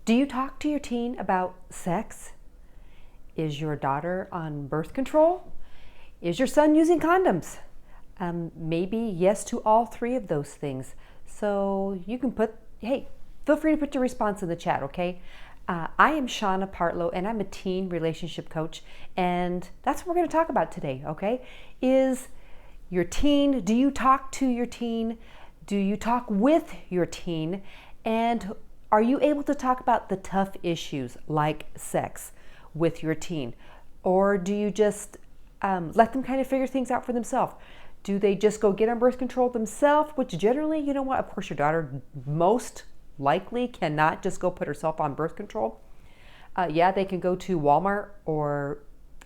Do you talk to your teen about sex? Is your daughter on birth control? Is your son using condoms? Maybe yes to all three of those things. So you can feel free to put your response in the chat, okay? I am Shauna Partlow, and I'm a teen relationship coach, and that's what we're going to talk about today, okay? Is your teen, do you talk to your teen? Do you talk with your teen? And are you able to talk about the tough issues like sex with your teen? Or do you just let them kind of figure things out for themselves? Do they just go get on birth control themselves? Which generally, you know what, of course your daughter most likely cannot just go put herself on birth control. Yeah, they can go to Walmart or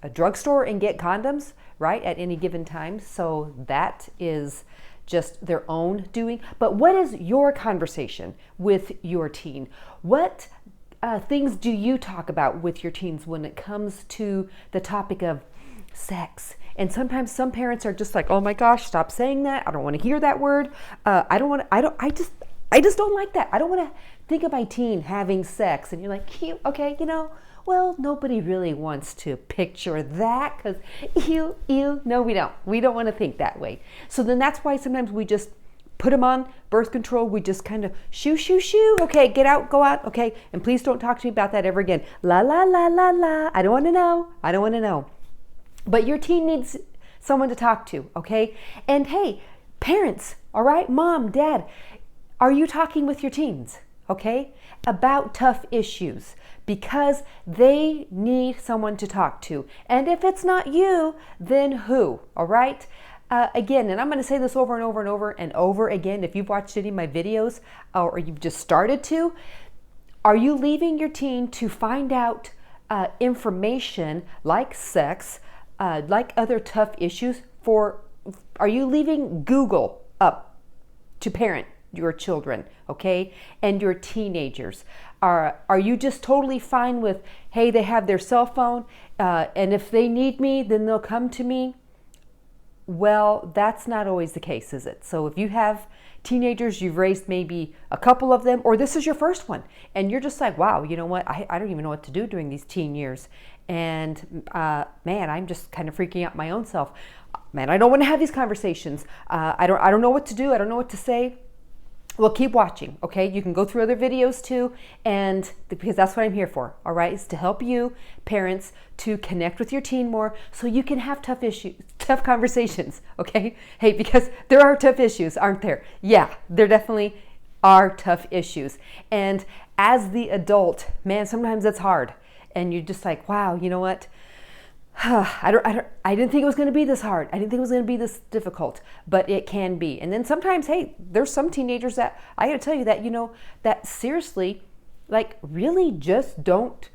a drugstore and get condoms, right, at any given time. So that is just their own doing. But what is your conversation with your teen? What things do you talk about with your teens when it comes to the topic of sex? And sometimes some parents are just like, oh my gosh, stop saying that. I don't want to hear that word. I just don't like that. I don't want to think of my teen having sex. And you're like, okay, well, nobody really wants to picture that because no, we don't. We don't want to think that way. So then that's why sometimes we just put them on birth control. We just kind of shoo. Okay, get out, go out. Okay, and please don't talk to me about that ever again. La, la, la, la, la. I don't want to know. But your teen needs someone to talk to, okay? And hey, parents, all right, mom, dad, are you talking with your teens, okay, about tough issues? Because they need someone to talk to. And if it's not you, then who, all right? Again, and I'm going to say this over and over and over and over again, if you've watched any of my videos or you've just started to, are you leaving your teen to find out information like sex, like other tough issues are you leaving Google up to parent your children, okay, and your teenagers? Are you just totally fine with, hey, they have their cell phone, and if they need me, then they'll come to me? Well, that's not always the case, is it? So if you have teenagers, you've raised maybe a couple of them, or this is your first one, and you're just like, wow, you know what, I don't even know what to do during these teen years. And man, I'm just kind of freaking out my own self. Man, I don't want to have these conversations. I don't know what to do. I don't know what to say. Well, keep watching, okay? You can go through other videos too, and because that's what I'm here for, all right? Is to help you, parents, to connect with your teen more so you can have tough conversations, okay? Hey, because there are tough issues, aren't there? Yeah, there definitely are tough issues. And as the adult, man, sometimes it's hard. And you're just like, wow, you know what? I didn't think it was going to be this hard. I didn't think it was going to be this difficult, but it can be. And then sometimes, hey, there's some teenagers that I got to tell you that, that seriously, like really just don't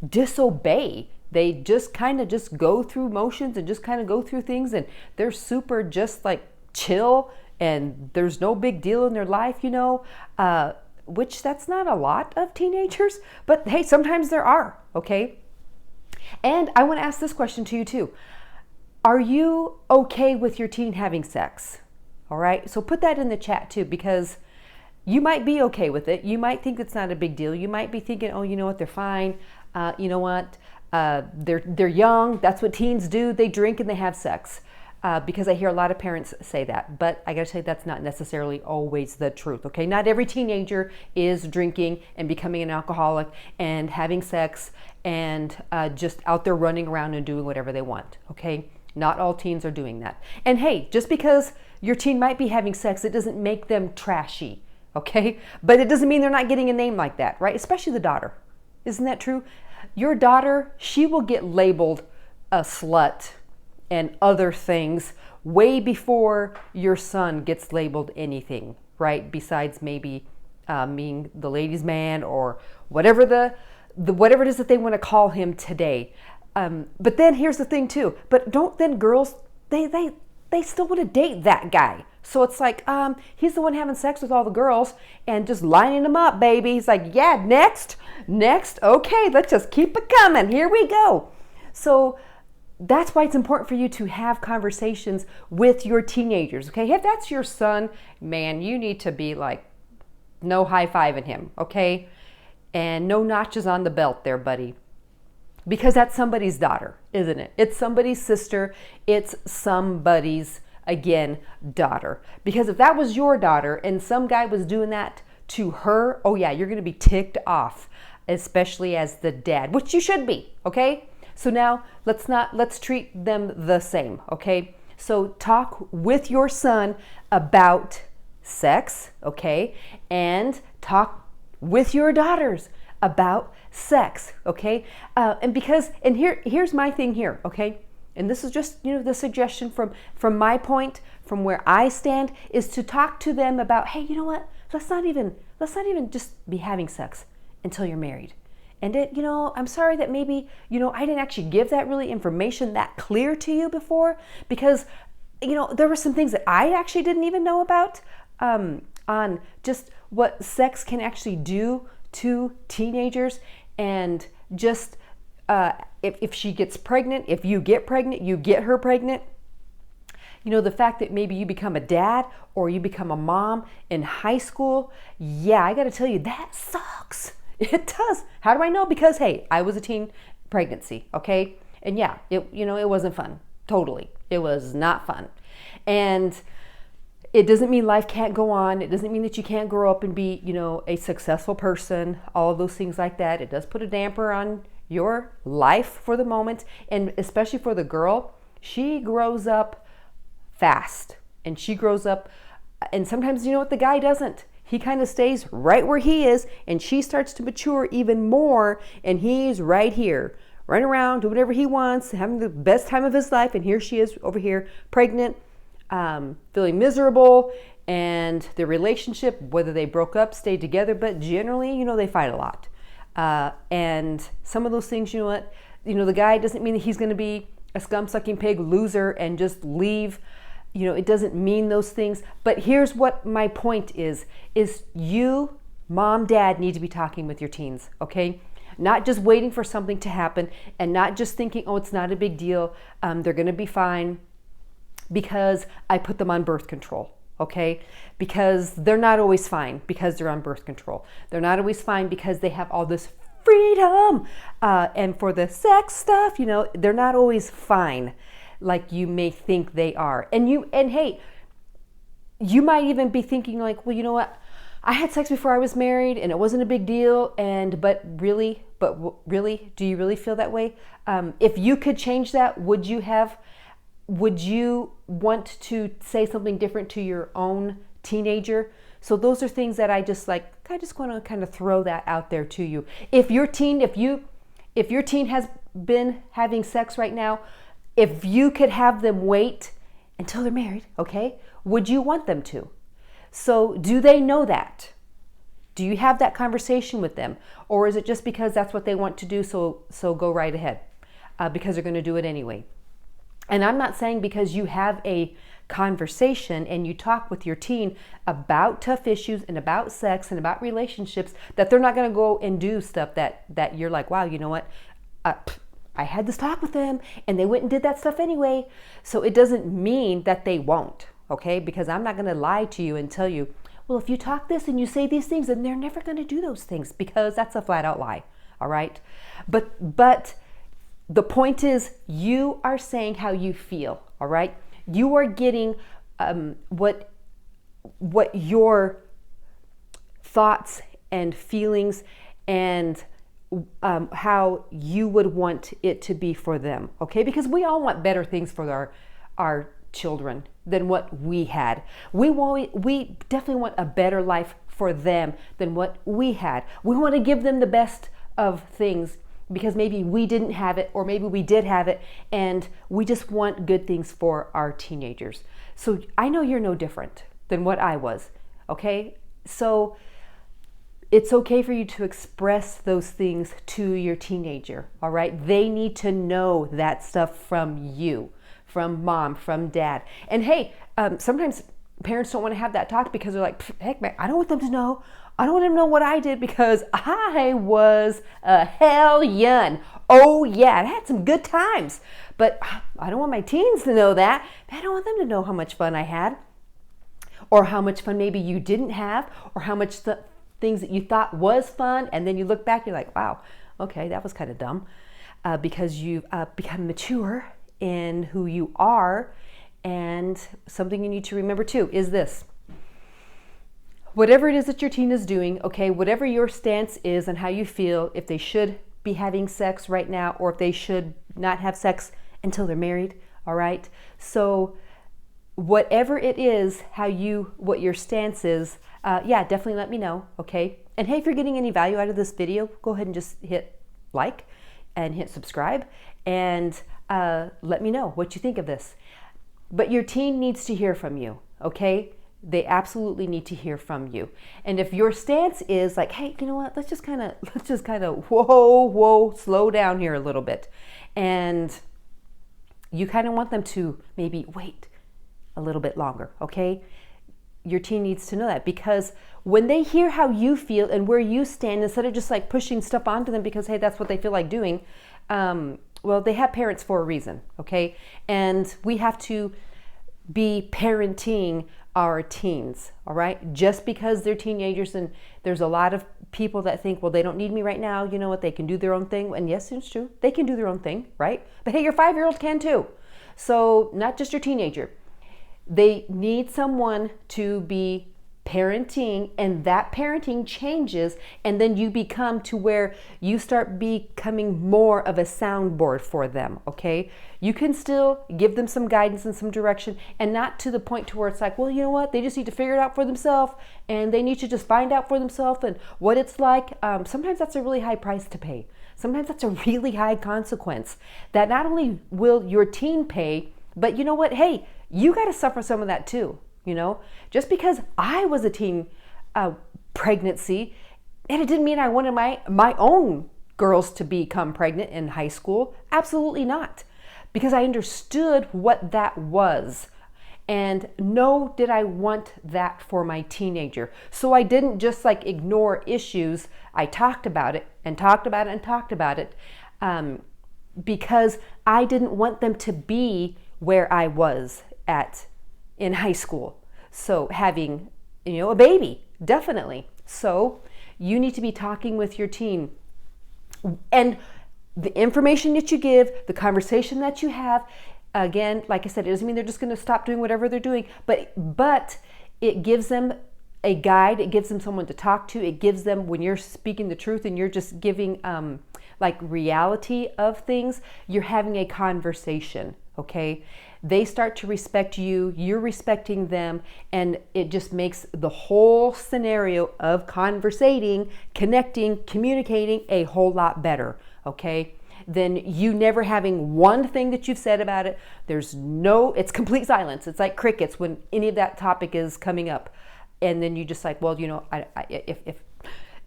disobey. They just kind of just go through motions and just kind of go through things, and they're super just like chill, and there's no big deal in their life, which that's not a lot of teenagers, but hey, sometimes there are, okay? And I want to ask this question to you too. Are you okay with your teen having sex? All right, so put that in the chat too, because you might be okay with it. You might think it's not a big deal. You might be thinking, oh, you know what, they're fine. You know what, they're young. That's what teens do. They drink and they have sex. Because I hear a lot of parents say that, but I gotta say that's not necessarily always the truth, okay? Not every teenager is drinking and becoming an alcoholic and having sex and just out there running around and doing whatever they want, okay? Not all teens are doing that. And hey, just because your teen might be having sex, it doesn't make them trashy, okay? But it doesn't mean they're not getting a name like that, right? Especially the daughter. Isn't that true? Your daughter, she will get labeled a slut and other things way before your son gets labeled anything, right? Besides maybe being the ladies' man or whatever whatever it is that they want to call him today. But then here's the thing too. But don't then girls they still want to date that guy. So it's like he's the one having sex with all the girls and just lining them up, baby. He's like, yeah, next, okay, let's just keep it coming. Here we go. So that's why it's important for you to have conversations with your teenagers, okay? If that's your son, man, you need to be like, no high-fiving him, okay? And no notches on the belt there, buddy. Because that's somebody's daughter, isn't it? It's somebody's sister. It's somebody's, again, daughter. Because if that was your daughter and some guy was doing that to her, oh yeah, you're going to be ticked off, especially as the dad, which you should be, okay? So now let's treat them the same, okay? So talk with your son about sex, okay? And talk with your daughters about sex, okay? And here's my thing here, okay? And this is just, the suggestion from my point, from where I stand, is to talk to them about, hey, you know what? Let's not even just be having sex until you're married. And I'm sorry that maybe, I didn't actually give that really information that clear to you before, because, there were some things that I actually didn't even know about, on just what sex can actually do to teenagers, and just if she gets pregnant, if you get pregnant, you get her pregnant. The fact that maybe you become a dad or you become a mom in high school, yeah, I got to tell you, that sucks. It does. How do I know? Because, hey, I was a teen pregnancy, okay? And yeah, it wasn't fun. Totally. It was not fun. And it doesn't mean life can't go on. It doesn't mean that you can't grow up and be, a successful person, all of those things like that. It does put a damper on your life for the moment. And especially for the girl, she grows up fast. And she grows up, and sometimes, the guy doesn't. He kind of stays right where he is, and she starts to mature even more, and he's right here, running around, doing whatever he wants, having the best time of his life, and here she is over here, pregnant, feeling miserable, and their relationship, whether they broke up, stayed together, but generally, they fight a lot. And some of those things, the guy doesn't mean that he's going to be a scum-sucking pig loser and just leave. It doesn't mean those things. But here's what my point is you, mom, dad, need to be talking with your teens, okay? Not just waiting for something to happen, and not just thinking, oh, it's not a big deal. They're going to be fine because I put them on birth control, okay? Because they're not always fine because they're on birth control. They're not always fine because they have all this freedom. And for the sex stuff, they're not always fine like you may think they are. And hey, you might even be thinking like, well, you know what? I had sex before I was married and it wasn't a big deal. But really, do you really feel that way? If you could change that, would you want to say something different to your own teenager? So those are things that I just want to kind of throw that out there to you. If your teen has been having sex right now, if you could have them wait until they're married, okay, would you want them to? So do they know that? Do you have that conversation with them? Or is it just because that's what they want to do, so go right ahead, because they're going to do it anyway? And I'm not saying because you have a conversation and you talk with your teen about tough issues and about sex and about relationships that they're not going to go and do stuff that you're like, wow, you know what? I had this talk with them and they went and did that stuff anyway. So it doesn't mean that they won't, okay? Because I'm not going to lie to you and tell you, well, if you talk this and you say these things, then they're never going to do those things, because that's a flat out lie, all right? But the point is, you are saying how you feel, all right? You are getting what your thoughts and feelings and how you would want it to be for them, okay? Because we all want better things for our children than what we had. We definitely want a better life for them than what we had. We want to give them the best of things because maybe we didn't have it, or maybe we did have it, and we just want good things for our teenagers. So I know you're no different than what I was, okay? So it's okay for you to express those things to your teenager, all right? They need to know that stuff from you, from mom, from dad. And hey, sometimes parents don't want to have that talk because they're like, heck man, I don't want them to know. I don't want them to know what I did because I was a hellion. Oh yeah, I had some good times. But I don't want my teens to know that. I don't want them to know how much fun I had, or how much fun maybe you didn't have, or how much things things that you thought was fun, and then you look back, you're like, wow, okay, that was kind of dumb, because you've become mature in who you are. And something you need to remember too is this: whatever it is that your teen is doing, okay, whatever your stance is on how you feel, if they should be having sex right now or if they should not have sex until they're married, all right? So whatever it is, what your stance is, yeah, definitely let me know, okay? And hey, if you're getting any value out of this video, go ahead and just hit like and hit subscribe, and let me know what you think of this. But your teen needs to hear from you, okay? They absolutely need to hear from you. And if your stance is like, hey, you know what, let's just kind of, whoa, slow down here a little bit. And you kind of want them to maybe wait a little bit longer, okay? Your teen needs to know that, because when they hear how you feel and where you stand, instead of just like pushing stuff onto them because, hey, that's what they feel like doing, well, they have parents for a reason, okay? And we have to be parenting our teens, all right? Just because they're teenagers, and there's a lot of people that think, well, they don't need me right now, you know what, they can do their own thing. And yes, it's true, they can do their own thing, right? But hey, your 5-year-old can too. So not just your teenager. They need someone to be parenting, and that parenting changes, and then you become to where you start becoming more of a soundboard for them, okay? You can still give them some guidance and some direction, and not to the point to where it's like, well, you know what, they just need to figure it out for themselves, and they need to just find out for themselves and what it's like. Sometimes that's a really high price to pay. Sometimes that's a really high consequence that not only will your teen pay, but you know what, hey, you got to suffer some of that too. You know, just because I was a teen pregnancy, and it didn't mean I wanted my own girls to become pregnant in high school. Absolutely not. Because I understood what that was. And no, did I want that for my teenager. So I didn't just like ignore issues. I talked about it and talked about it and talked about it, because I didn't want them to be where I was at in high school. So having, you know, a baby, definitely. So you need to be talking with your teen, and the information that you give, the conversation that you have, again, like I said, it doesn't mean they're just going to stop doing whatever they're doing, but it gives them a guide. It gives them someone to talk to. It gives them, when you're speaking the truth and you're just giving like reality of things, you're having a conversation, okay? They start to respect you, you're respecting them, and it just makes the whole scenario of conversating, connecting, communicating a whole lot better, okay? Then you never having one thing that you've said about it. It's complete silence. It's like crickets when any of that topic is coming up. And then you just like, well, you know,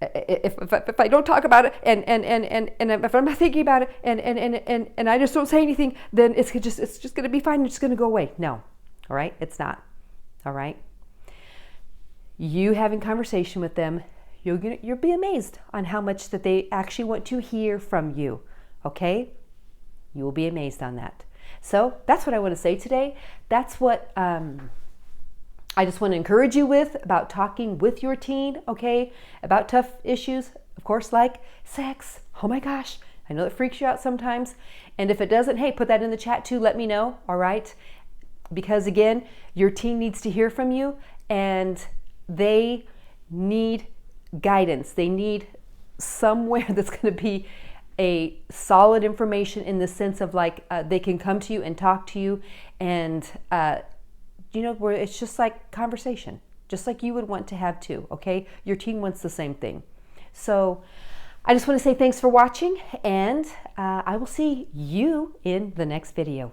if I don't talk about it and if I'm not thinking about it and I just don't say anything, then it's just going to be fine. It's just going to go away. No, all right, it's not. All right, you having conversation with them, you'll be amazed on how much that they actually want to hear from you. Okay, you will be amazed on that. So that's what I want to say today. That's what I just want to encourage you with about talking with your teen, okay, about tough issues, of course, like sex. Oh my gosh, I know it freaks you out sometimes. And if it doesn't, hey, put that in the chat too. Let me know, all right? Because again, your teen needs to hear from you, and they need guidance. They need somewhere that's going to be a solid information in the sense of like they can come to you and talk to you, and you know, where it's just like conversation, just like you would want to have too, okay? Your teen wants the same thing. So I just want to say thanks for watching, and I will see you in the next video.